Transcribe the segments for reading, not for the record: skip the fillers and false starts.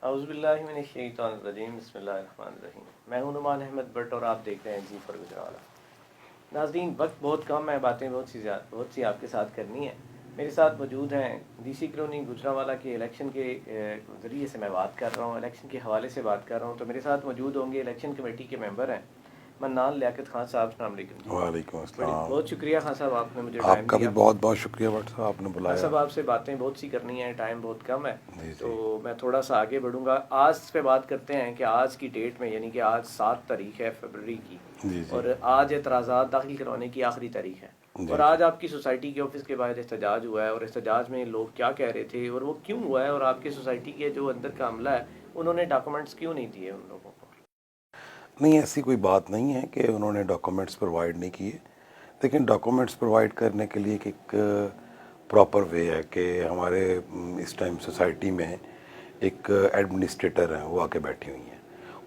اعوذ باللہ من الشیطان الرجیم، بسم اللہ الرحمن الرحیم۔ میں ہوں نعمان احمد بٹ اور آپ دیکھ رہے ہیں G4 گجرانوالہ۔ ناظرین، وقت بہت کم ہے، باتیں بہت سی آپ کے ساتھ کرنی ہیں۔ میرے ساتھ موجود ہیں ڈی سی کالونی گجرانوالہ کے الیکشن کے ذریعے سے میں بات کر رہا ہوں، الیکشن کے حوالے سے بات کر رہا ہوں۔ تو میرے ساتھ موجود ہوں گے الیکشن کمیٹی کے ممبر ہیں منان لیاقت خان صاحب۔ السلام علیکم جی۔ وعلیکم السلام۔ بہت شکریہ خان صاحب، آپ نے مجھے آپ ٹائم کا بھی دیا۔ بہت بہت شکریہ بٹ صاحب، آپ نے خان بلایا۔ صاحب، آپ سے باتیں بہت سی کرنی ہیں، ٹائم بہت کم ہے، جی تو میں تھوڑا سا آگے بڑھوں گا۔ آج پہ بات کرتے ہیں کہ آج کی ڈیٹ میں، یعنی کہ آج 7 تاریخ ہے فروری کی، جی جی اور آج اعتراضات داخل کروانے کی آخری تاریخ ہے، جی اور آج آپ کی سوسائٹی کے آفس کے باہر احتجاج ہوا ہے، اور احتجاج میں لوگ کیا کہہ رہے تھے اور وہ کیوں ہوا ہے، اور آپ کی سوسائٹی کے جو اندر کا عملہ ہے انہوں نے ڈاکومنٹس کیوں نہیں دیے ان لوگوں کو؟ نہیں، ایسی کوئی بات نہیں ہے کہ انہوں نے ڈاکومنٹس پرووائڈ نہیں کیے، لیکن ڈاکومنٹس پرووائڈ کرنے کے لیے ایک پراپر وے ہے کہ ہمارے اس ٹائم سوسائٹی میں ایک ایڈمنسٹریٹر ہیں، وہ آ کے بیٹھی ہوئی ہیں،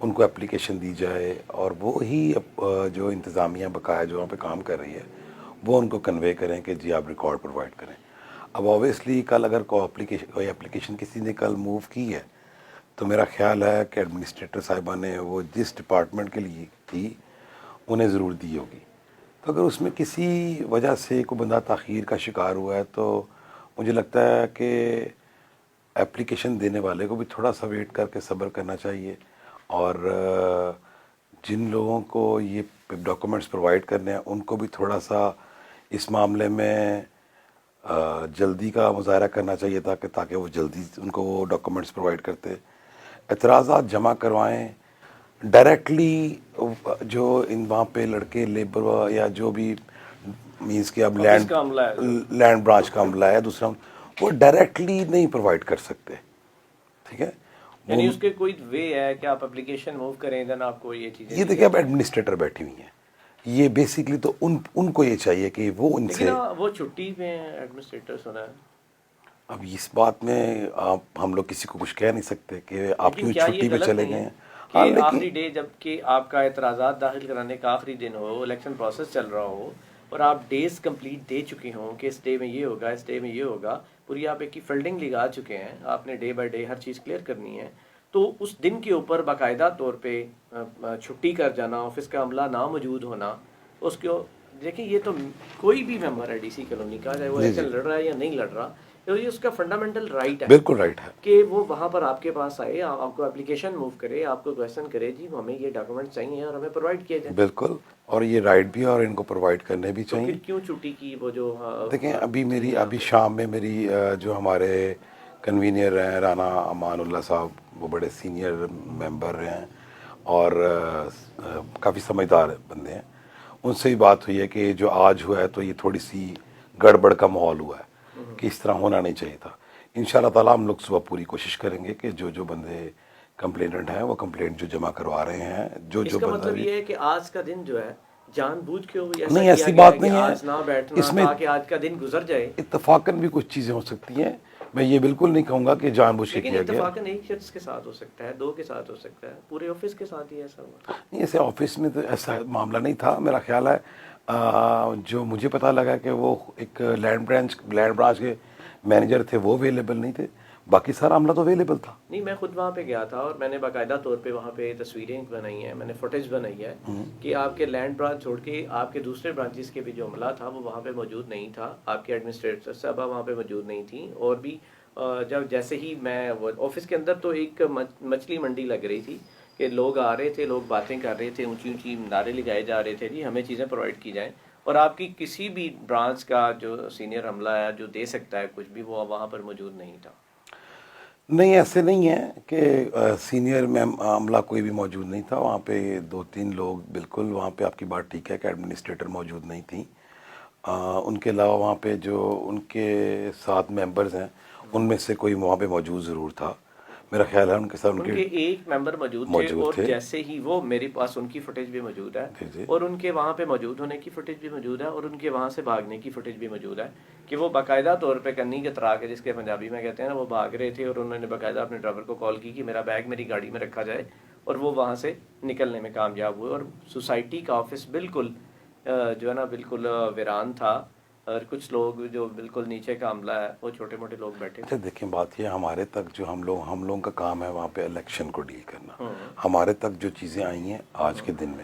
ان کو اپلیکیشن دی جائے اور وہی جو انتظامیہ بقایا جو وہاں پہ کام کر رہی ہے وہ ان کو کنوے کریں کہ جی آپ ریکارڈ پرووائڈ کریں۔ اب آبویسلی کل اگر کوئی اپلیکیشن کسی نے کل موو کی ہے تو میرا خیال ہے کہ ایڈمنسٹریٹر صاحبہ نے وہ جس ڈپارٹمنٹ کے لیے تھی انہیں ضرور دی ہوگی۔ تو اگر اس میں کسی وجہ سے کوئی بندہ تاخیر کا شکار ہوا ہے تو مجھے لگتا ہے کہ اپلیکیشن دینے والے کو بھی تھوڑا سا ویٹ کر کے صبر کرنا چاہیے، اور جن لوگوں کو یہ ڈاکومنٹس پرووائڈ کرنے ہیں ان کو بھی تھوڑا سا اس معاملے میں جلدی کا مظاہرہ کرنا چاہیے تاکہ وہ جلدی ان کو وہ ڈاکومنٹس پرووائڈ کرتے، اعتراضات جمع کروائیں ڈائریکٹلی۔ جو وہاں پہ لڑکے لیبر یا جو بھی مینس کہ اب آفس کا عملہ ہے جو، لینڈ برانچ کا عملہ ہے دوسرا، وہ ڈائریکٹلی نہیں پرووائڈ کر سکتے، ٹھیک ہے؟ یعنی اس کے کوئی وے ہے کہ آپ اپلیکیشن موو کریں دین آپ کو یہ چیزیں یہ دی دیکھیں اب جاتی ہیں؟ ایڈمنسٹریٹر بیٹھی ہوئی ہیں، یہ بیسکلی تو ان کو یہ چاہیے کہ وہ ان لیکن سے، وہ چھٹی پہ ہیں ایڈمنسٹریٹر، سنا ہے۔ اب اس بات میں ہم لوگ کسی کو کچھ کہہ نہیں سکتے کہ آپ لیکن کیوں کیا یہ چھٹی پہ غلط چلے نہیں گئے ہے ہیں۔ ہاں کہ لیکن آخری ڈے جب کہ آپ کا اعتراضات داخل کرانے کا آخری دن ہو، الیکشن پروسیس چل رہا ہو، اور آپ ڈیز کمپلیٹ دے چکے ہوں کہ اس ڈے میں یہ ہوگا، اس ڈے میں یہ ہوگا، پوری آپ ایک کی فیلڈنگ لگا چکے ہیں، آپ نے ڈے بائی ڈے ہر چیز کلیئر کرنی ہے، تو اس دن کے اوپر باقاعدہ طور پہ چھٹی کر جانا، آفس کا عملہ نہ موجود ہونا، اس کو دیکھیں، یہ تو کوئی بھی ممبر ہے ڈی سی کالونی کا، چاہے وہ جی جی الیکشن لڑ رہا ہے یا نہیں لڑ رہا، تو یہ اس کا فنڈامنٹل رائٹ ہے بالکل رائٹ ہے۔ کہ وہ وہاں پر آپ کے پاس آئے، آپ کو اپلیکیشن موو کرے، آپ کو کویشچن کرے، جی ہمیں یہ ڈاکومنٹ چاہیے اور ہمیں پرووائڈ کیے جائیں۔ بالکل، اور یہ رائٹ بھی ہے اور ان کو پرووائڈ کرنے بھی تو چاہیے۔ پھر کیوں چھٹی کی وہ جو دیکھیں سینئر ابھی آفس؟ شام میں میری جو ہمارے کنوینئر ہیں رانا امان اللہ صاحب، وہ بڑے سینئر ممبر ہیں اور کافی سمجھدار بندے ہیں، ان سے ہی بات ہوئی ہے کہ جو آج ہوا ہے تو یہ تھوڑی سی گڑبڑ کا ماحول ہوا ہے کہ اس طرح ہونا نہیں چاہیے تھا۔ ان شاء اللہ تعالیٰ ہم لوگ صبح پوری کوشش کریں گے کہ جو بندے کمپلیننٹ ہیں وہ کمپلینٹ جو جمع کروا رہے ہیں، اس جو کا بندہ مطلب بھی، یہ ہے کہ آج کا دن جو ہے جان بوجھ کے ایسا نہیں کیا ایسی گیا ہے بات کہ نہیں ہے، آج نہ بیٹھنا اس میں تاکہ آج کا دن گزر جائے؟ اتفاقاً بھی کچھ چیزیں ہو سکتی ہیں، میں یہ بالکل نہیں کہوں گا کہ جان بوجھ کے لیکن کیا گیا۔ اتفاقاً ایک شخص کے ساتھ ہو سکتا ہے، 2 کے ساتھ ہو سکتا ہے، پورے آفس کے ساتھ ہی ایسا ہوا؟ نہیں، ایسے آفس میں تو ایسا معاملہ نہیں تھا، میرا خیال ہے جو مجھے پتہ لگا کہ وہ ایک لینڈ برانچ کے مینیجر تھے، وہ اویلیبل نہیں تھے، باقی سارا عملہ تو اویلیبل تھا۔ نہیں، میں خود وہاں پہ گیا تھا اور میں نے باقاعدہ طور پہ وہاں پہ تصویریں بنائی ہیں، میں نے فوٹیج بنائی ہے کہ آپ کے لینڈ برانچ چھوڑ کے آپ کے دوسرے برانچز کے بھی جو عملہ تھا وہ وہاں پہ موجود نہیں تھا، آپ کے ایڈمنسٹریٹر صاحبہ وہاں پہ موجود نہیں تھیں، اور بھی جب جیسے ہی میں آفس کے اندر تو ایک مچھلی منڈی لگ رہی تھی کہ لوگ آ رہے تھے، لوگ باتیں کر رہے تھے، اونچی اونچی نعرے لگائے جا رہے تھے، جی ہمیں چیزیں پرووائڈ کی جائیں، اور آپ کی کسی بھی برانچ کا جو سینئر عملہ ہے جو دے سکتا ہے کچھ بھی، وہ وہاں پر موجود نہیں تھا۔ نہیں ایسے نہیں ہے کہ سینئر میں عملہ کوئی بھی موجود نہیں تھا وہاں پہ، 2-3 لوگ بالکل وہاں پہ، آپ کی بات ٹھیک ہے کہ ایڈمنسٹریٹر موجود نہیں تھیں، ان کے علاوہ وہاں پہ جو ان کے ساتھ ممبرز ہیں ان میں سے کوئی وہاں پہ موجود ضرور تھا، میرا خیال ہے ان کے ساتھ ان کے ایک ممبر موجود تھے، اور جیسے ہی وہ میرے پاس ان کی فوٹیج بھی موجود ہے، جی جی اور ان کے وہاں پہ موجود ہونے کی فوٹیج بھی موجود ہے، اور ان کے وہاں سے بھاگنے کی فوٹیج بھی موجود ہے کہ وہ باقاعدہ طور پہ کنی کے ترا کے، جس کے پنجابی میں کہتے ہیں نا، وہ بھاگ رہے تھے، اور انہوں نے باقاعدہ اپنے ڈرائیور کو کال کی کہ میرا بیگ میری گاڑی میں رکھا جائے، اور وہ وہاں سے نکلنے میں کامیاب ہوئے، اور سوسائٹی کا آفس بالکل جو ہے نا بالکل ویران تھا، اور کچھ لوگ جو بالکل نیچے کا عملہ ہے وہ چھوٹے موٹے لوگ بیٹھے اچھا دیکھیں بات یہ ہمارے تک جو ہم لوگوں کا کام ہے وہاں پہ الیکشن کو ڈیل کرنا. ہمارے تک جو چیزیں آئی ہیں آج کے دن میں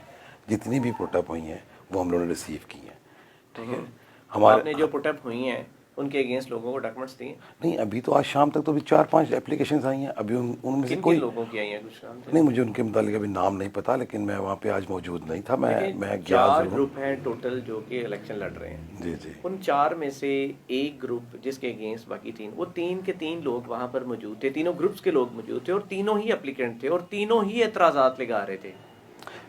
جتنی بھی پٹ اپ ہوئی ہیں وہ ہم لوگوں نے ریسیو کی ہیں. ٹھیک ہے آپ نے جو پٹ اپ ہوئی ہیں ان کے اگینسٹ لوگوں کو ڈاکومنٹس دیے؟ نہیں ابھی تو آج شام تک تو بھی 4-5 اپلیکیشنز آئی ہیں. ابھی ان میں سے کوئی لوگوں کی آئی ہیں کچھ نام نہیں مجھے ان کے متعلق ابھی نام نہیں پتا, لیکن میں وہاں پہ آج موجود نہیں تھا. میں گیا 4 ضرور. گروپ ہیں ٹوٹل جو کہ الیکشن لڑ رہے ہیں. جی جی ان 4 میں سے ایک گروپ جس کے اگینسٹ باقی 3, وہ 3 کے 3 لوگ وہاں پر موجود تھے, تینوں گروپس کے لوگ موجود تھے اور تینوں ہی اپلیکینٹ تھے اور تینوں ہی اعتراضات لگا رہے تھے.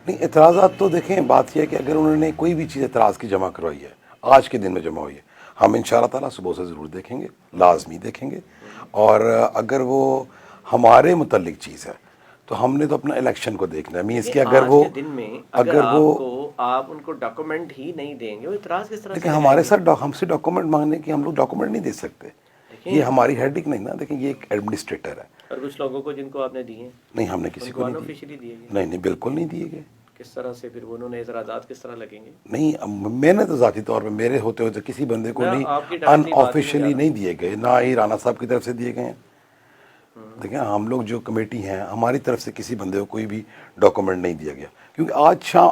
نہیں اعتراضات تو دیکھیں بات یہ ہے کہ اگر انہوں نے کوئی بھی چیز اعتراض کی جمع کروائی ہے آج کے دن میں جمع ہوئی ہے ہم ان شاء اللہ تعالیٰ صبح سے ضرور دیکھیں گے, لازمی دیکھیں گے. اور اگر وہ ہمارے متعلق چیز ہے تو ہم نے تو اپنا الیکشن کو دیکھنا ہے. مینس کہ اگر وہ دن میں اگر آپ ان کو ڈاکومنٹ ہی نہیں دیں گے وہ اعتراض کس طرح سے دیکھیں ہمارے ساتھ ہم سے ڈاکومنٹ مانگنے کی ہم لوگ ڈاکومنٹ نہیں دے سکتے. یہ ہماری ہیڈک نہیں نا. دیکھیں یہ ایک ایڈمنسٹریٹر ہے. اور کچھ لوگوں کو جن کو آپ نے دیے نہیں ہم نے کسی کو انآفیشلی دیے گئے. نہیں بالکل نہیں دیے گئے. کس طرح سے پھر انہوں نے اعتراضات کس طرح لگیں گے؟ نہیں میں نے تو ذاتی طور پہ میرے ہوتے ہوتے کسی بندے کو نہیں ان آفیشلی نہیں دیے گئے, نہ ہی رانا صاحب کی طرف سے دیے گئے ہیں. دیکھیں ہم لوگ جو کمیٹی ہیں ہماری طرف سے کسی بندے کو کوئی بھی ڈاکومنٹ نہیں دیا گیا, کیونکہ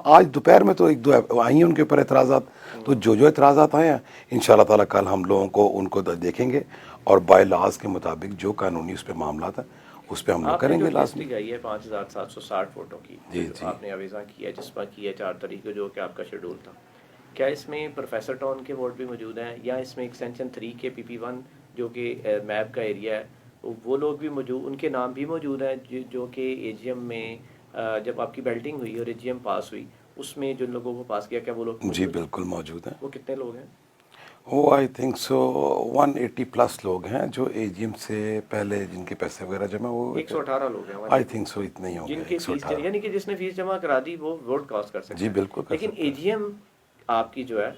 آج دوپہر میں تو 1-2 آئی ہیں ان کے اوپر اعتراضات. تو جو اعتراضات آئے ہیں ان شاء اللہ تعالیٰ کل ہم لوگوں کو ان کو دیکھیں گے اور بائی لاز کے مطابق جو قانونی اس پہ معاملات ہیں اس پہ ہم لوگ کریں گے. لازمی گئی ہے 5760 ووٹوں کی جی آپ نے اویزا کیا جسپا کیا 4 تاریخ کو جو کہ آپ کا شیڈول تھا. کیا اس میں پروفیسر ٹاؤن کے ووٹ بھی موجود ہیں یا اس میں ایکسٹینشن 3 کے PP1 جو کہ میپ کا ایریا ہے وہ لوگ بھی موجود, ان کے نام بھی موجود ہیں جو کہ AGM میں جب آپ کی بیلٹنگ ہوئی اور AGM پاس ہوئی اس میں جن لوگوں کو پاس کیا کیا وہ لوگ جی بالکل موجود ہیں. وہ کتنے لوگ ہیں؟ وہ آئی تھنک سو 180+ لوگ ہیں جو AGM سے پہلے جن کے پیسے وغیرہ جمع ہوئے. 118 لوگ ہیں آئی تھنک سو اتنے ہی ہوں گے. جن کی فیس یعنی کہ جس نے فیس جمع کرا دی وہ ووٹ کاسٹ کر سکتا ہے. جی بالکل. لیکن AGM آپ کی جو ہے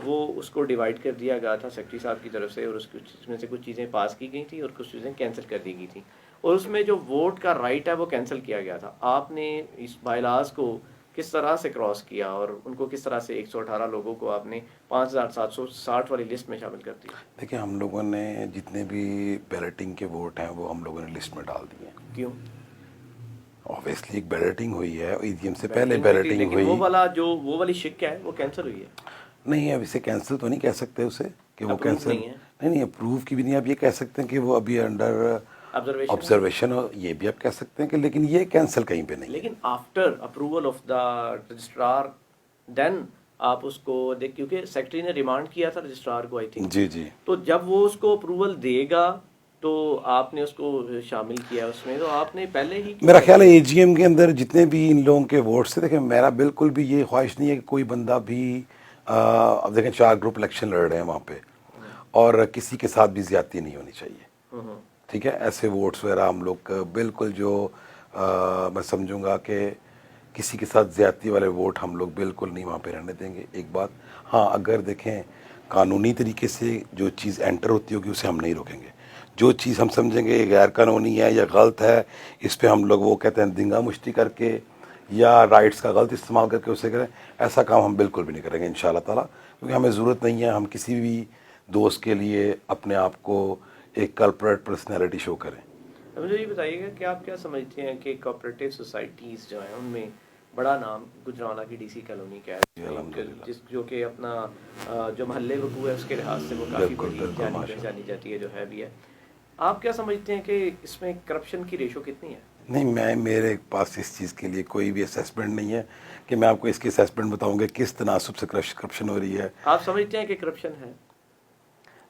وہ اس کو ڈیوائیڈ کر دیا گیا تھا سیکرٹری صاحب کی طرف سے اور اس میں سے کچھ چیزیں پاس کی گئی تھیں اور کچھ چیزیں کینسل کر دی گئی تھیں اور اس میں جو ووٹ کا رائٹ ہے وہ کینسل کیا گیا تھا. آپ نے اس بائی لاز کو کس طرح سے کراس کیا اور ان کو کس طرح سے 118 لوگوں کو آپ نے 5760 والی لسٹ میں شامل کر دیا؟ دیکھیں ہم لوگوں نے جتنے بھی بیلٹنگ کے ووٹ ہیں وہ ہم لوگوں نے لسٹ میں ڈال دیے ہیں. کیوں؟ اوبیسلی ایک بیلٹنگ ہوئی ہے AGM سے پہلے بیلٹنگ ہوئی. وہ والی شک ہے وہ کینسل ہوئی ہے. نہیں اب اسے کینسل تو نہیں کہہ سکتے اسے کہ وہ کینسل نہیں اپروو کی بھی نہیں. آپ یہ کہہ سکتے ہیں کہ وہ ابھی انڈر آبزرویشن ہو, یہ بھی آپ کہہ سکتے ہیں کہ لیکن یہ کینسل کہیں پہ نہیں. لیکن after approval of the registrar then آپ اس کو دیکھ, کیونکہ سیکرٹری نے ریمانڈ کیا تھا رجسٹرار کو آئی تھنک. جی جی. تو جب وہ اس کو اپروول دے گا تو آپ نے اس کو شامل کیا اس میں, تو آپ نے پہلے ہی میرا خیال ہے AGM کے اندر جتنے بھی ان لوگوں کے ووٹس تھے. دیکھیں میرا بالکل بھی یہ خواہش نہیں ہے کہ کوئی بندہ بھی اب دیکھیں 4 گروپ الیکشن لڑ رہے ہیں وہاں پہ اور کسی کے ساتھ بھی زیادتی نہیں ہونی چاہیے. ٹھیک ہے, ایسے ووٹس وغیرہ ہم لوگ بالکل جو میں سمجھوں گا کہ کسی کے ساتھ زیادتی والے ووٹ ہم لوگ بالکل نہیں وہاں پہ رہنے دیں گے. ایک بات ہاں, اگر دیکھیں قانونی طریقے سے جو چیز انٹر ہوتی ہوگی اسے ہم نہیں روکیں گے. جو چیز ہم سمجھیں گے غیر قانونی ہے یا غلط ہے اس پہ ہم لوگ وہ کہتے ہیں دنگا مشتی کر کے یا رائٹس کا غلط استعمال کر کے اسے کریں, ایسا کام ہم بالکل بھی نہیں کریں گے ان شاء اللہ تعالیٰ, کیونکہ ہمیں ضرورت نہیں ہے ہم کسی بھی دوست کے لیے اپنے آپ کو ایک کلپریٹ پرسنالٹی شو کریں. مجھے یہ بتائیے گا کہ آپ کیا سمجھتے ہیں کہ کوآپریٹیو سوسائٹیز جو ہیں ان میں بڑا نام گجرانوالہ کی DC کالونی کا ہے جو کہ اپنا جو محلے وقوع ہے اس کے لحاظ سے وہ کافی بڑی جانی جاتی ہے جو ہے بھی ہے. آپ کیا سمجھتے ہیں کہ اس میں کرپشن کی ریشو کتنی ہے؟ نہیں میرے پاس اس چیز کے لیے کوئی بھی اسیسمنٹ نہیں ہے کہ میں آپ کو اس کی اسیسمنٹ بتاؤں گا کس تناسب سے کرپشن ہو رہی ہے. آپ سمجھتے ہیں کہ کرپشن ہے؟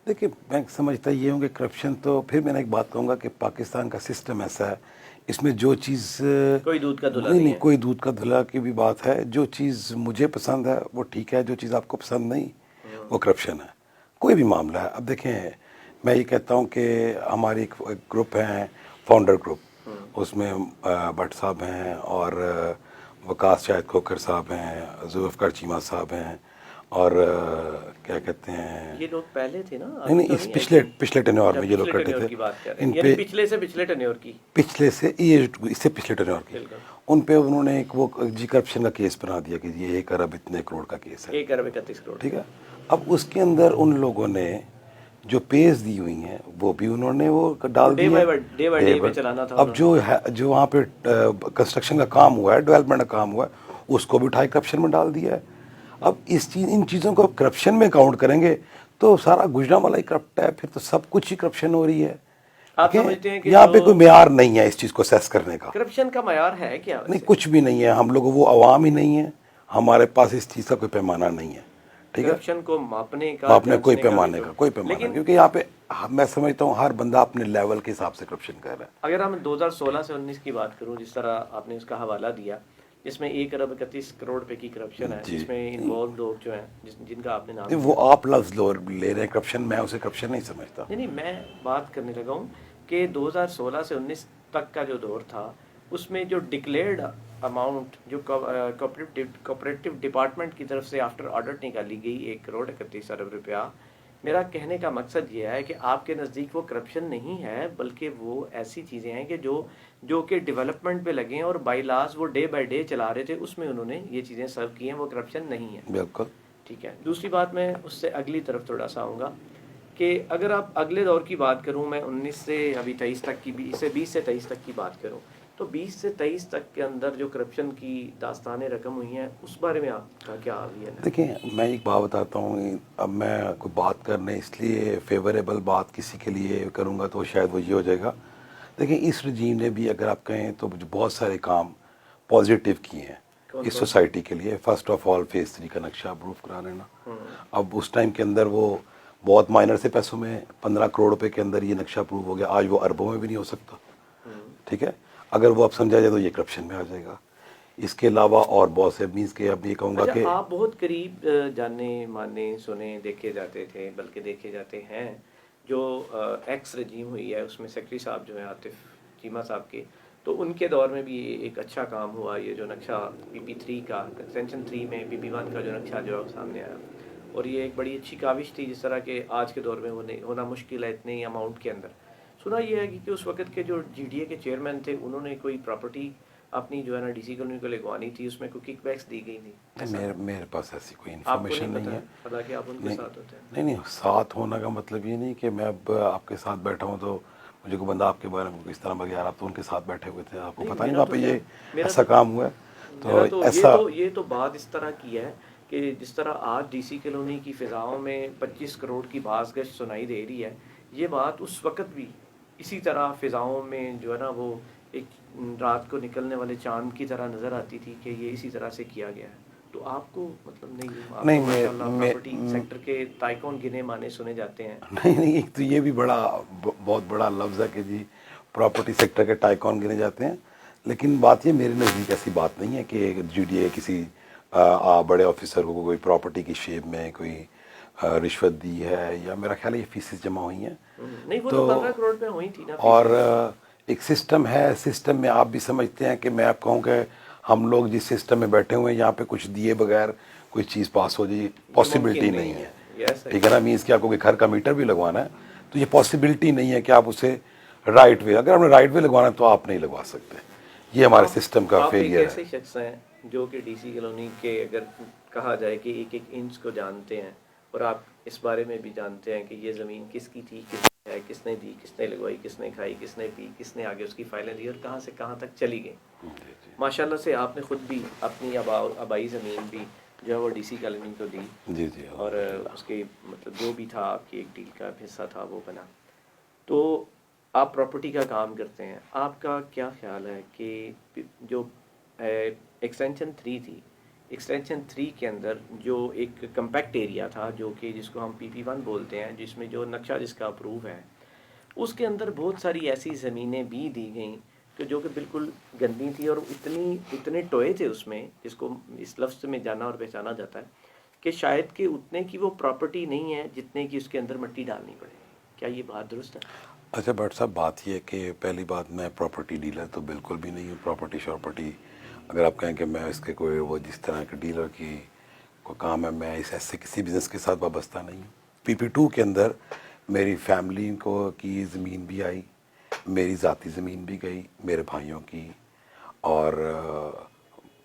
دیکھیے میں سمجھتا یہ ہوں کہ کرپشن تو پھر میں نے ایک بات کہوں گا کہ پاکستان کا سسٹم ایسا ہے اس میں جو چیز کوئی دودھ کا دھلا نہیں کوئی دودھ کا دھلا کی بھی بات ہے. جو چیز مجھے پسند ہے وہ ٹھیک ہے, جو چیز آپ کو پسند نہیں وہ کرپشن ہے. کوئی بھی معاملہ ہے. اب دیکھیں میں یہ کہتا ہوں کہ ہماری ایک گروپ ہیں فاؤنڈر گروپ, اس میں بٹ صاحب ہیں اور وکاس شاہد کھوکھر صاحب ہیں, ذوالفقار چیمہ صاحب ہیں اور کیا کہتے ہیں یہ لوگ پہلے تھے نا. نہیں اس پچھلے ٹینیور میں یہ لوگ کرتے تھے. ان پہ پچھلے سے پچھلے ٹینیور کی اس سے پچھلے ٹینیور کی ان پہ انہوں نے ایک وہ کرپشن کا کیس بنا دیا کہ یہ 1 ارب اتنے کروڑ کا کیس ہے. 1 ارب 31 کروڑ. ٹھیک ہے. اب اس کے اندر ان لوگوں نے جو پیز دی ہوئی ہیں وہ بھی انہوں نے وہ ڈال دی ہے. ڈے بائی ڈے پہ چلانا تھا. اب جو وہاں پہ کنسٹرکشن کا کام ہوا ہے, ڈیولپمنٹ کا کام ہوا ہے, اس کو بھی اٹھائی کرپشن میں ڈال دیا ہے. اب ان چیزوں کو کرپشن میں کاؤنٹ کریں گے تو سارا گجرانوالہ ہی کرپٹ ہے, پھر تو سب کچھ ہی کرپشن ہو رہی ہے. آپ سمجھتے ہیں کہ یہاں پہ کوئی معیار نہیں ہے اس چیز کو سیس کرنے کا. کرپشن کا معیار ہے کیا؟ نہیں, کچھ بھی نہیں ہے. ہم لوگ وہ عوام ہی نہیں ہیں, ہمارے پاس اس چیز کا کوئی پیمانہ نہیں ہے. ٹھیک ہے, کرپشن کو ماپنے کا کوئی پیمانے کا کوئی پیمانہ, کیونکہ یہاں پہ میں سمجھتا ہوں ہر بندہ اپنے لیول کے حساب سے کرپشن کر رہا ہے. اگر ہم 2016 سے 19 کی بات کروں, جس طرح آپ نے اس کا حوالہ دیا, جس میں 1 ارب 31 کروڑ روپے کی کرپشن ہے, جس میں انوالو لوگ جو ہیں جن کا آپ نے نام وہ آپ لفظ لے رہے ہیں کرپشن, میں اسے کرپشن نہیں سمجھتا. نہیں, میں بات کرنے لگا ہوں کہ 2016 سے 19 تک کا جو دور تھا, اس میں جو ڈکلیئرڈ اماؤنٹ جو کوآپریٹو ڈپارٹمنٹ کی طرف سے آفٹر آڈٹ نکالی گئی 1 کروڑ 31 ارب روپیہ, میرا کہنے کا مقصد یہ ہے کہ آپ کے نزدیک وہ کرپشن نہیں ہے, بلکہ وہ ایسی چیزیں ہیں کہ جو کہ ڈیولپمنٹ پہ لگے ہیں اور بائی لاز وہ ڈے بائی ڈے چلا رہے تھے, اس میں انہوں نے یہ چیزیں سرو کی ہیں, وہ کرپشن نہیں ہے. بالکل ٹھیک ہے. دوسری بات, میں اس سے اگلی طرف تھوڑا سا آؤں گا کہ اگر آپ اگلے دور کی بات کروں, میں 19 سے ابھی 23 تک کی 20 سے 23 تک کی بات کروں, تو 20 سے 23 تک کے اندر جو کرپشن کی داستانیں رقم ہوئی ہیں, اس بارے میں آپ کا کیا حالیہ ہے؟ دیکھیں, میں ایک بات بتاتا ہوں. اب میں کوئی بات کرنے اس لیے فیوریبل بات کسی کے لیے کروں گا تو شاید وہ یہ ہو جائے گا. دیکھیں, اس رجیم نے بھی اگر آپ کہیں تو بہت سارے کام پازیٹیو کیے ہیں اس سوسائٹی کے لیے. فرسٹ آف آل فیز 3 کا نقشہ اپروو کرا لینا. اب اس ٹائم کے اندر وہ بہت مائنر سے پیسوں میں 15 کروڑ روپے کے اندر یہ نقشہ اپروو ہو گیا. آج وہ اربوں میں بھی نہیں ہو سکتا. ٹھیک ہے, اگر وہ اب سمجھا جائے تو یہ کرپشن میں آ جائے گا. اس کے علاوہ اور بہت سے مینس کے اب یہ کہوں گا کہ آپ بہت قریب جانے ماننے سنے دیکھے جاتے تھے, بلکہ دیکھے جاتے ہیں, جو ایکس رجیم ہوئی ہے اس میں سیکرٹری صاحب جو ہیں عاطف چیمہ صاحب کے, تو ان کے دور میں بھی ایک اچھا کام ہوا. یہ جو نقشہ PP3 کا ایکسٹینشن 3 میں PP1 کا جو نقشہ جو ہے سامنے آیا, اور یہ ایک بڑی اچھی کاوش تھی, جس طرح کہ آج کے دور میں ہونا مشکل ہے اتنے ہی اماؤنٹ کے اندر. سنا یہ ہے کہ اس وقت کے جو GDA کے چیئرمین تھے, انہوں نے کوئی پراپرٹی اپنی جو ہے نا DC کالونی کو لگوانی تھی, اس میں کوئی کک بیکس دی گئی تھی. میرے پاس ایسی کوئی انفارمیشن نہیں ہے. حالانکہ آپ ان کے ساتھ ہوتے ہیں. نہیں, ساتھ ہونا کا مطلب یہ نہیں کہ میں اب آپ کے ساتھ بیٹھا ہوں تو مجھے کوئی بندہ آپ کے بارے میں کس طرح بغیر, آپ تو ان کے ساتھ بیٹھے ہوئے تھے, آپ کو پتہ نہیں وہاں پہ یہ ایسا کام ہوا ہے. تو ایسا یہ تو بات اس طرح کی ہے کہ جس طرح آج DC کالونی کی فضاؤں میں 25 کروڑ کی باز گشت سنائی دے رہی ہے, یہ بات اس وقت بھی اسی طرح فضاؤں میں جو ہے نا وہ ایک رات کو نکلنے والے چاند کی طرح نظر آتی تھی کہ یہ اسی طرح سے کیا گیا ہے. تو آپ کو مطلب نہیں, ماشاءاللہ پراپرٹی سیکٹر کے تائکون گنے مانے سنے جاتے ہیں. نہیں, ایک تو یہ بھی بہت بڑا لفظ ہے کہ جی پراپرٹی سیکٹر کے ٹائکون گنے جاتے ہیں. لیکن بات یہ میرے نزدیک ایسی بات نہیں ہے کہ GDA کسی بڑے آفیسر کو کوئی پراپرٹی کی شیپ میں کوئی رشوت دی ہے, یا میرا خیال ہے یہ فیسز جمع ہوئی ہیں. نہیں, وہ تو 15 کروڑ پہ ہوئی تھی نا. اور ایک سسٹم ہے, سسٹم میں آپ بھی سمجھتے ہیں کہ میں آپ کہوں کہ ہم لوگ جس سسٹم میں بیٹھے ہوئے ہیں یہاں پہ کچھ دیے بغیر کوئی چیز پاس ہو جائے, پاسبلٹی نہیں ہے. ٹھیک ہے نا, مینس کہ آپ کو کوئی گھر کا میٹر بھی لگوانا ہے تو یہ پاسبلٹی نہیں ہے کہ آپ اسے رائٹ وے, اگر ہم نے رائٹ وے لگوانا ہے تو آپ نہیں لگوا سکتے. یہ ہمارے سسٹم کا فیلئر ہے. آپ ایک ایسے شخص ہیں جو کہ DC کالونی کے اگر کہا جائے کہ ایک انچ کو جانتے ہیں, اور آپ اس بارے میں بھی جانتے ہیں کہ یہ زمین کس کی تھی, کس نے دی, کس نے لگوائی, کس نے کھائی, کس نے پی, کس نے آگے اس کی فائلیں دی, اور کہاں سے کہاں تک چلی گئی. ماشاءاللہ سے آپ نے خود بھی اپنی آبائی زمین بھی جو ہے وہ DC کالونی کو دی. جی, اور اس کے مطلب جو بھی تھا آپ کی ایک ڈیل کا حصہ تھا وہ بنا. تو آپ پراپرٹی کا کام کرتے ہیں, آپ کا کیا خیال ہے کہ جو ایکسٹینشن 3 تھی, ایکسٹینشن 3 کے اندر جو ایک کمپیکٹ ایریا تھا جو کہ جس کو ہم PP1 بولتے ہیں, جس میں جو نقشہ جس کا اپروو ہے, اس کے اندر بہت ساری ایسی زمینیں بھی دی گئیں کہ جو کہ بالکل گندی تھی, اور اتنے ٹوئے تھے اس میں, جس کو اس لفظ میں جانا اور پہچانا جاتا ہے کہ شاید کہ اتنے کی وہ پراپرٹی نہیں ہے جتنے کی اس کے اندر مٹی ڈالنی پڑے. کیا یہ بات درست ہے؟ اچھا بٹ صاحب, بات یہ ہے کہ پہلی بات, میں پراپرٹی ڈیلر تو بالکل بھی نہیں ہوں. پراپرٹی اگر آپ کہیں کہ میں اس کے کوئی وہ جس طرح کے ڈیلر کی کوئی کام ہے, میں اس ایسے کسی بزنس کے ساتھ وابستہ نہیں ہوں. PP2 کے اندر میری فیملی کی زمین بھی آئی, میری ذاتی زمین بھی گئی, میرے بھائیوں کی, اور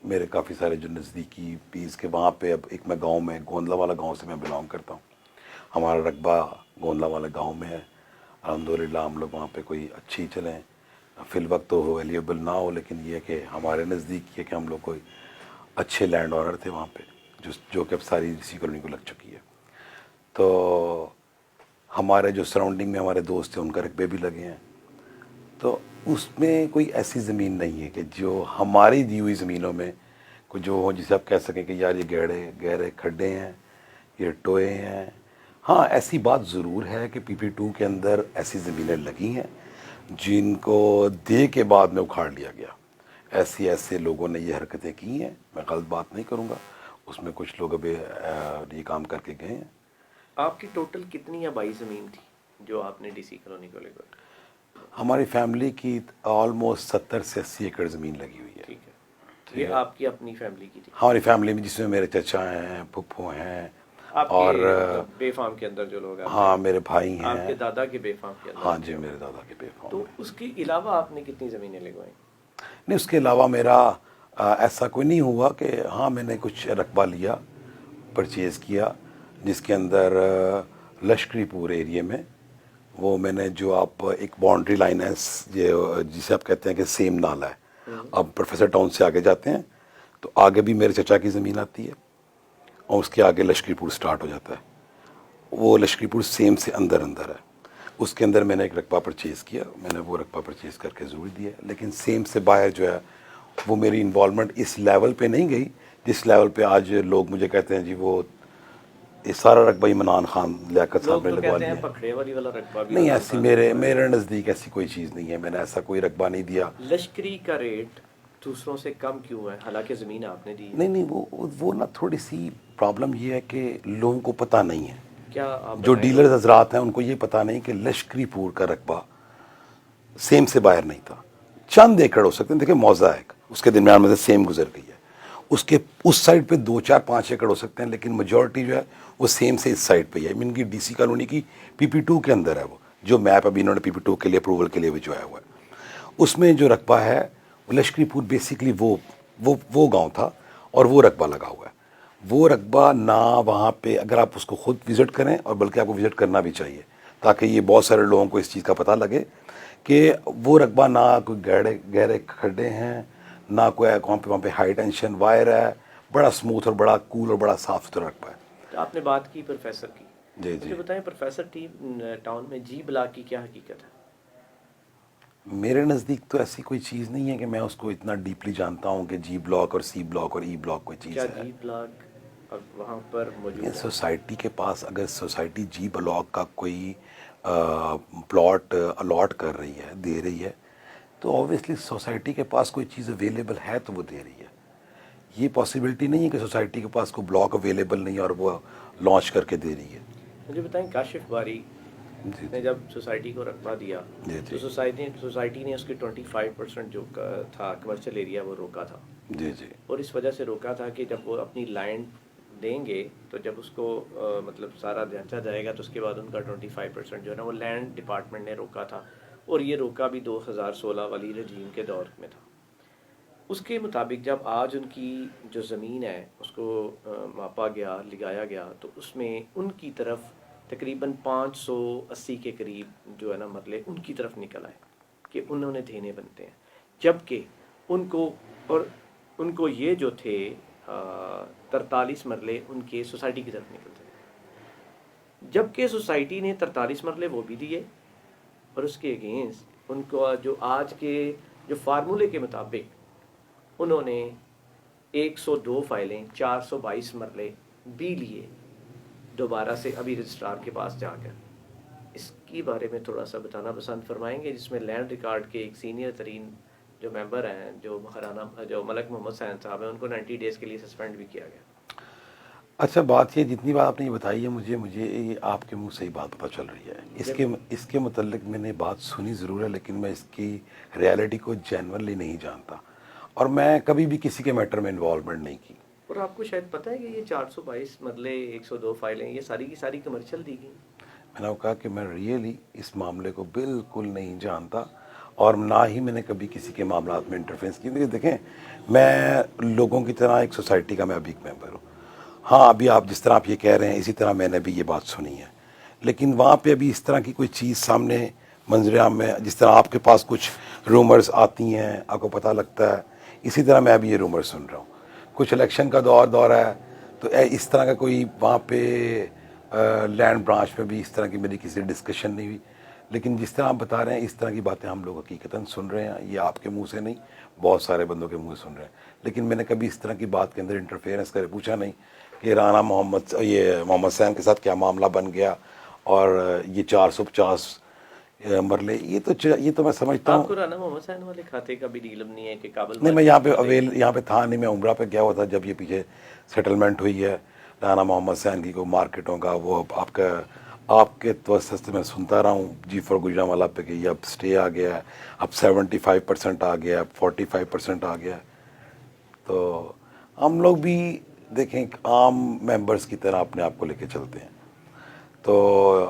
میرے کافی سارے جو نزدیکی پیس کے وہاں پہ، اب ایک میں گاؤں میں گوندلا والا گاؤں سے میں بلانگ کرتا ہوں، ہمارا رقبہ گوندلا والے گاؤں میں ہے الحمدللہ. ہم لوگ وہاں پہ کوئی اچھی چلیں فی الوقت تو اویلیبل نہ ہو، لیکن یہ کہ ہمارے نزدیک یہ کہ ہم لوگ کوئی اچھے لینڈ آنر تھے وہاں پہ جو کہ اب ساری ڈی کالونی کو لگ چکی ہے. تو ہمارے جو سراؤنڈنگ میں ہمارے دوست ہیں ان کا رقبے بھی لگے ہیں. تو اس میں کوئی ایسی زمین نہیں ہے کہ جو ہماری دی ہوئی زمینوں میں کوئی جو ہو جسے آپ کہہ سکیں کہ یار یہ گہرے کھڈے ہیں، یہ ٹوئے ہیں. ہاں ایسی بات ضرور ہے کہ PP2 کے اندر ایسی زمینیں لگی ہیں جن کو دے کے بعد میں اکھاڑ لیا گیا. ایسے لوگوں نے یہ حرکتیں کی ہیں، میں غلط بات نہیں کروں گا، اس میں کچھ لوگ ابھی یہ کام کر کے گئے ہیں. آپ کی ٹوٹل کتنی آبائی زمین تھی جو آپ نے DC کالونی کو لے کر؟ ہماری فیملی کی آلموسٹ 70 سے 80 ایکڑ زمین لگی ہوئی ہے. ٹھیک ہے، یہ آپ کی اپنی فیملی کی تھی؟ ہماری فیملی میں جس میں میرے چچا ہیں، پھپھو ہیں، آپ اور کے مطلب بے فام کے اندر جو لوگ ہاں میرے بھائی ہیں. آپ کے دادا کے بے فام کے اندر؟ ہاں جی میرے دادا کے بے فام. تو اس کے علاوہ آپ نے کتنی زمینیں لگوائیں؟ نہیں اس کے علاوہ میرا ایسا کوئی نہیں ہوا کہ ہاں میں نے کچھ رقبہ لیا، پرچیز کیا، جس کے اندر لشکری پور ایریے میں وہ میں نے جو آپ ایک باؤنڈری لائن ہے جسے آپ کہتے ہیں کہ سیم نالا ہے. اب پروفیسر ٹاؤن سے آگے جاتے ہیں تو آگے بھی میرے چچا کی زمین آتی ہے اور اس کے آگے لشکری پور سٹارٹ ہو جاتا ہے. وہ لشکری پور سیم سے اندر ہے. اس کے اندر میں نے ایک رقبہ پرچیز کیا، میں نے وہ رقبہ پرچیز کر کے ضرور دیا. لیکن سیم سے باہر جو ہے وہ میری انوالومنٹ اس لیول پہ نہیں گئی جس لیول پہ آج لوگ مجھے کہتے ہیں جی وہ یہ سارا رقبہ عمران خان لیاقت صاحب نے لوگ تو لگوا کہتے ہیں لیا. پکھڑے والی والا رقبہ بھی نہیں عمران ایسی خان نے لگوایا. میرے نزدیک ایسی کوئی چیز نہیں ہے، میں نے ایسا کوئی رقبہ نہیں دیا. لشکری کا ریٹ دوسروں سے کم کیوں ہے حالانکہ زمین آپ نے دی ہے؟ نہیں وہ نا تھوڑی سی پرابلم یہ ہے کہ لوگوں کو پتہ نہیں ہے، کیا آپ جو بتائیں گے؟ ڈیلرز حضرات ہیں ان کو یہ پتہ نہیں کہ لشکری پور کا رقبہ سیم سے باہر نہیں تھا. چند ایکڑ ہو سکتے ہیں، دیکھیں موزائک اس کے درمیان میں سے سیم گزر گئی ہے، اس سائڈ پہ 2 4 5 ایکڑ ہو سکتے ہیں، لیکن میجورٹی جو ہے وہ سیم سے اس سائڈ پہ ہی ہے. ان کی DC کالونی کی PP2 کے اندر ہے وہ جو میپ ابھی انہوں نے PP2 کے لیے اپروول کے لیے بھجوایا ہوا ہے. اس میں جو رقبہ ہے وہ لشکری پور بیسکلی وہ گاؤں تھا اور وہ رقبہ لگا ہوا ہے. وہ رقبہ نہ وہاں پہ اگر آپ اس کو خود وزٹ کریں، اور بلکہ آپ کو وزٹ کرنا بھی چاہیے تاکہ یہ بہت سارے لوگوں کو اس چیز کا پتہ لگے کہ وہ رقبہ نہ کوئی گہرے کھڈے ہیں، نہ کوئی وہاں پہ ہائی ٹینشن وائر ہے، بڑا اسموتھ اور بڑا کول اور بڑا صاف ستھرا رقبہ ہے. تو آپ نے بات کی پروفیسر کی، جی مجھے بتائیں پروفیسر ٹاؤن میں G بلاک کی کیا حقیقت ہے؟ میرے نزدیک تو ایسی کوئی چیز نہیں ہے کہ میں اس کو اتنا ڈیپلی جانتا ہوں کہ G بلاک اور C بلاک اور E بلاک کوئی چیز کیا ہے. G بلاک اب وہاں پر موجود ہے؟ سوسائٹی کے پاس اگر سوسائٹی G بلاک کا کوئی پلاٹ الاٹ کر رہی ہے، دے رہی ہے، تو اوبویسلی سوسائٹی کے پاس کوئی چیز اویلیبل ہے تو وہ دے رہی ہے. یہ پاسبلٹی نہیں ہے کہ سوسائٹی کے پاس کوئی بلاک اویلیبل نہیں ہے اور وہ لانچ کر کے دے رہی ہے. مجھے بتائیں کاشف باری جی نے جب سوسائٹی کو رقبہ دیا جی تو سوسائٹی نے اس کی 25% جو تھا کمرشل ایریا وہ روکا تھا، جی جی اور اس وجہ سے روکا تھا کہ جب وہ اپنی لینڈ دیں گے تو جب اس کو مطلب سارا جانچا جائے گا تو اس کے بعد ان کا 25% جو ہے نا وہ لینڈ ڈپارٹمنٹ نے روکا تھا، اور یہ روکا بھی 2016 والی رجیم کے دور میں تھا. اس کے مطابق جب آج ان کی جو زمین ہے اس کو ماپا گیا، لگایا گیا، تو اس میں ان کی طرف تقریباً 580 کے قریب جو ہے نا مرلے ان کی طرف نکل آئے کہ انہوں نے دینے بنتے ہیں، جبکہ ان کو یہ جو تھے 43 مرلے ان کے سوسائٹی کی طرف نکلتے ہیں، جبکہ سوسائٹی نے 43 مرلے وہ بھی دیے، اور اس کے اگینسٹ ان کو جو آج کے جو فارمولے کے مطابق انہوں نے 102 فائلیں 422 مرلے بھی لیے دوبارہ سے ابھی رجسٹرار کے پاس جا کر. اس کی بارے میں تھوڑا سا بتانا پسند فرمائیں گے، جس میں لینڈ ریکارڈ کے ایک سینئر ترین جو ممبر ہیں جو ملک محمد سین صاحب ہیں، ان کو 90 ڈیز کے لیے سسپینڈ بھی کیا گیا. اچھا بات یہ جتنی بات آپ نے یہ بتائی ہے مجھے آپ کے منہ سے ہی بات پتہ چل رہی ہے. اس کے متعلق میں نے بات سنی ضرور ہے، لیکن میں اس کی ریالٹی کو جینورلی نہیں جانتا، اور میں کبھی بھی کسی کے میٹر میں انوالومنٹ نہیں کی. اور آپ کو شاید پتہ ہے کہ یہ 422 مرلے 102 فائلیں یہ ساری کی ساری کمرشل دی گئی. میں نے کہا کہ میں ریئلی اس معاملے کو بالکل نہیں جانتا، اور نہ ہی میں نے کبھی کسی کے معاملات میں انٹرفیئرنس کی. دیکھیں میں لوگوں کی طرح ایک سوسائٹی کا میں بھی ایک ممبر ہوں. ہاں ابھی آپ جس طرح آپ یہ کہہ رہے ہیں اسی طرح میں نے بھی یہ بات سنی ہے, لیکن وہاں پہ ابھی اس طرح کی کوئی چیز سامنے منظر عام میں, جس طرح آپ کے پاس کچھ رومرز آتی ہیں آپ کو پتہ لگتا ہے, اسی طرح میں ابھی یہ رومر سن رہا ہوں. کچھ الیکشن کا دور ہے تو اس طرح کا کوئی وہاں پہ لینڈ برانچ میں بھی اس طرح کی میری کسی ڈسکشن نہیں ہوئی. لیکن جس طرح آپ بتا رہے ہیں اس طرح کی باتیں ہم لوگ حقیقتاً سن رہے ہیں, یہ آپ کے منہ سے نہیں بہت سارے بندوں کے منہ سے سن رہے ہیں. لیکن میں نے کبھی اس طرح کی بات کے اندر انٹرفیئرنس کرے پوچھا نہیں کہ رانا محمد سین کے ساتھ کیا معاملہ بن گیا اور یہ 450 مرلے. یہ تو میں سمجھتا ہوں. آپ کو رانا محمد حسین والے کھاتے کا بھی علم نہیں ہے کہ کابل نہیں, میں یہاں پہ تھا نہیں, میں عمرہ پہ گیا ہوا تھا جب یہ پیچھے سیٹلمنٹ ہوئی ہے رانا محمد سین کی کو مارکیٹوں کا. وہ آپ کے توسط سے میں سنتا رہا ہوں G4 گجرانوالہ پہ کہ یہ اب سٹے آ گیا ہے, اب 75% آ گیا ہے, 45% آ گیا ہے. تو ہم لوگ بھی دیکھیں عام ممبرس کی طرح اپنے آپ کو لے کے چلتے ہیں. تو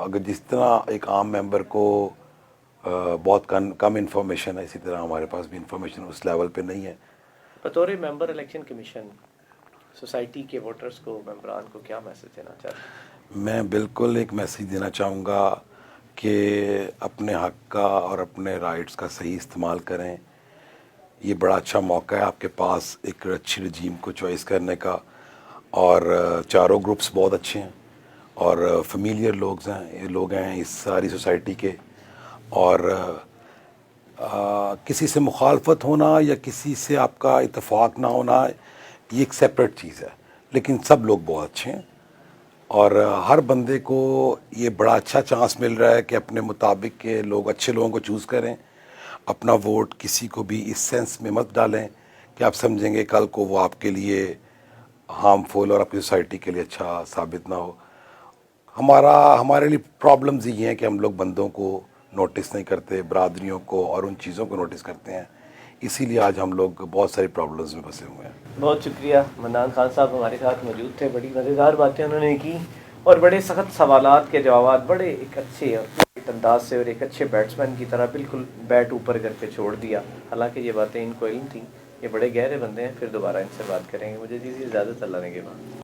اگر جس طرح ایک عام ممبر کو بہت کم انفارمیشن ہے, اسی طرح ہمارے پاس بھی انفارمیشن اس لیول پہ نہیں ہے. بطور ممبر الیکشن کمیشن سوسائٹی کے ووٹرز کو, ممبران کو کیا میسج دینا چاہتے ہیں؟ میں بالکل ایک میسیج دینا چاہوں گا کہ اپنے حق کا اور اپنے رائٹس کا صحیح استعمال کریں. یہ بڑا اچھا موقع ہے آپ کے پاس ایک اچھی رجیم کو چوائس کرنے کا, اور چاروں گروپس بہت اچھے ہیں اور فیملیئر لوگ ہیں اس ساری سوسائٹی کے. اور کسی سے مخالفت ہونا یا کسی سے آپ کا اتفاق نہ ہونا یہ ایک سیپریٹ چیز ہے, لیکن سب لوگ بہت اچھے ہیں. اور ہر بندے کو یہ بڑا اچھا چانس مل رہا ہے کہ اپنے مطابق کے لوگ اچھے لوگوں کو چوز کریں. اپنا ووٹ کسی کو بھی اس سینس میں مت ڈالیں کہ آپ سمجھیں گے کل کو وہ آپ کے لیے ہارمفل اور اپنی سوسائٹی کے لیے اچھا ثابت نہ ہو. ہمارے لیے پرابلمز یہ ہیں کہ ہم لوگ بندوں کو نوٹس نہیں کرتے, برادریوں کو اور ان چیزوں کو نوٹس کرتے ہیں. اسی لیے آج ہم لوگ بہت ساری پرابلمز میں پھنسے ہوئے ہیں. بہت شکریہ. منان خان صاحب ہمارے ساتھ موجود تھے, بڑی مزیدار باتیں انہوں نے کی اور بڑے سخت سوالات کے جوابات بڑے ایک اچھے اور ایک انداز سے اور ایک اچھے بیٹسمین کی طرح بالکل بیٹ اوپر کر کے چھوڑ دیا. حالانکہ یہ باتیں ان کو علم تھیں, یہ بڑے گہرے بندے ہیں. پھر دوبارہ ان سے بات کریں گے. مجھے اجازت, اللہ نے کے بعد.